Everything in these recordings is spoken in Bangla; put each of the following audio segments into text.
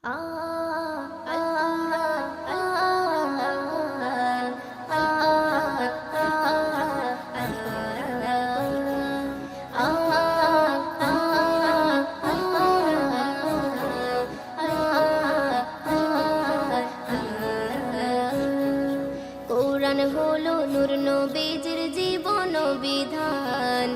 কোরআন হলো নূর নবীজির জীবন বিধান।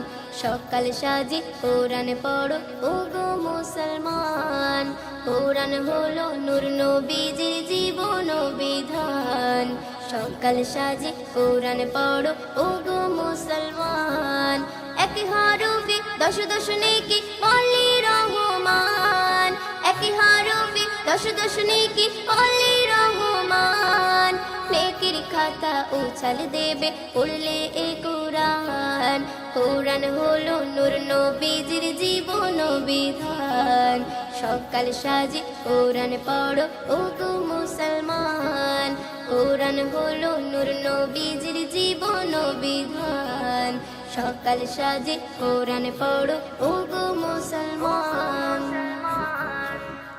সকাল সাজি কোরআন পড়ো ওগো মুসলমান। কোরআন হলো নূর নবীজির জীবন বিধান। সকাল সাজি কোরআন পড়ো ওগো মুসলমান। এক হরফে দশ দশ নেকি বলি রহমান। এক হরফে দশ দশ নেকি বলি রহমান। নেকির খাতা উছাল দেবে পড়লে এ কোরআন। কোরআন হলো নূর নবীজির জীবন বিধান। সকাল সাজি কোরআন পড়ো ওগো মুসলমান। কোরআন হলো নূর নবীজির জীবন বিধান। সকাল সাজি কোরআন পড়ো ওগো মুসলমান।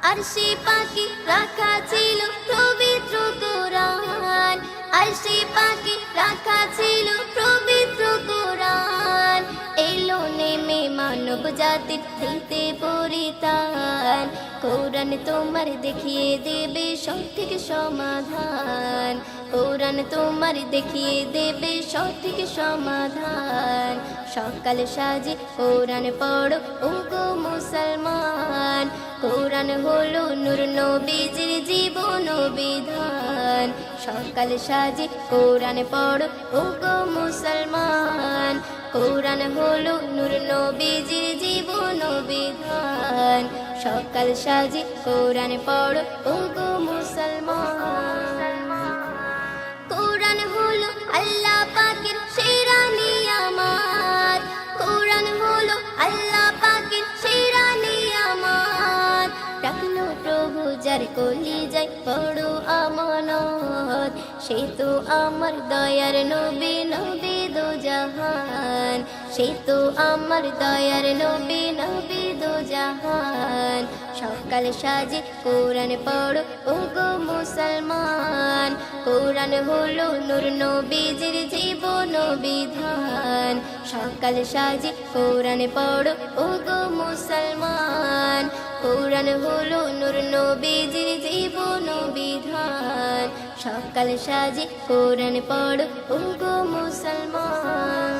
আরশে পাকে রাখা ছিল পবিত্র কোরআন। আরশে পাকে রাখা ছিল পবিত্র কোরআন। এলো নেমে মানব জাতির দিতে পরিত্রাণ। কোরআন তোমার দেখিয়ে দেবে সঠিক সমাধান। কোরআন তোমার দেখিয়ে দেবে সঠিক সমাধান। সকাল সাজি কোরআন পড়ো ওগো মুসলমান। কোরআন হলো নূর নবীজির জীবন বিধান। সকাল সাজি কোরআন পড়ো ওগো মুসলমান। কোরআন হলো নূর নবীজির জীবন বিধান। সকাল সাজি কোরআন পড়ো ওগো মুসলমান। কোরআন হলো আল্লাহ পাকের সেরা নিয়ামত। কোরআন হলো আল্লাহ পাকের সেরা নিয়ামত। রাখলো প্রভু যার কলিজায় বড় আমানত। সে তো আমার দয়ার নবী, নবী দো জাহান। সে তো আমার দয়ার নবী, নবী দো জাহান। সকাল সাজি কোরআন পড়ো ওগো মুসলমান। কোরআন হলো নূর নবীজির জীবন বিধান। সকাল সাজি কোরআন পড়ো ওগো মুসলমান। কোরআন হলো নূর নবীজির জীবন বিধান। সকাল সাজি কোরআন পড়ো ওগো মুসলমান।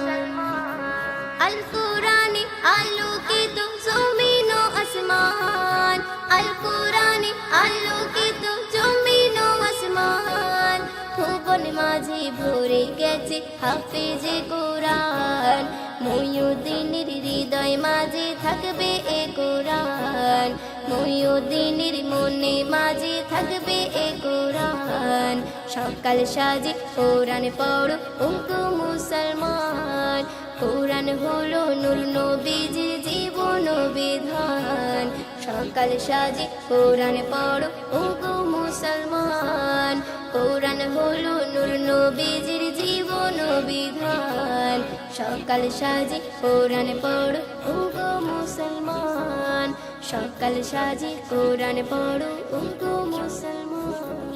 আল কোরআনে আলোকিত জমিন ও আসমান। আল কোরআনে আলোকিত জমিন ও আসমান। ভুবন মাঝে ভরে গেছে হাফেজে কোরআন। মুইউদ্দিনের হৃদয় মাঝে থাকবে এ কোরআন। মুইউদ্দিনের মনে মাঝে থাকবে এ কোরআন। সকাল সাজি কোরআন পড়ো ওগো মুসলমান। কোরআন হলো নূর নবীজির জীবন বিধান। সকাল সাজি কোরআন পড়ো ওগো মুসলমান। কোরআন হলো নূর নবীজির জীবন বিধান। সকাল সাজি কোরআন পড়ো ওগো মুসলমান। সকাল সাজি কোরআন পড়ো ওগো মুসলমান।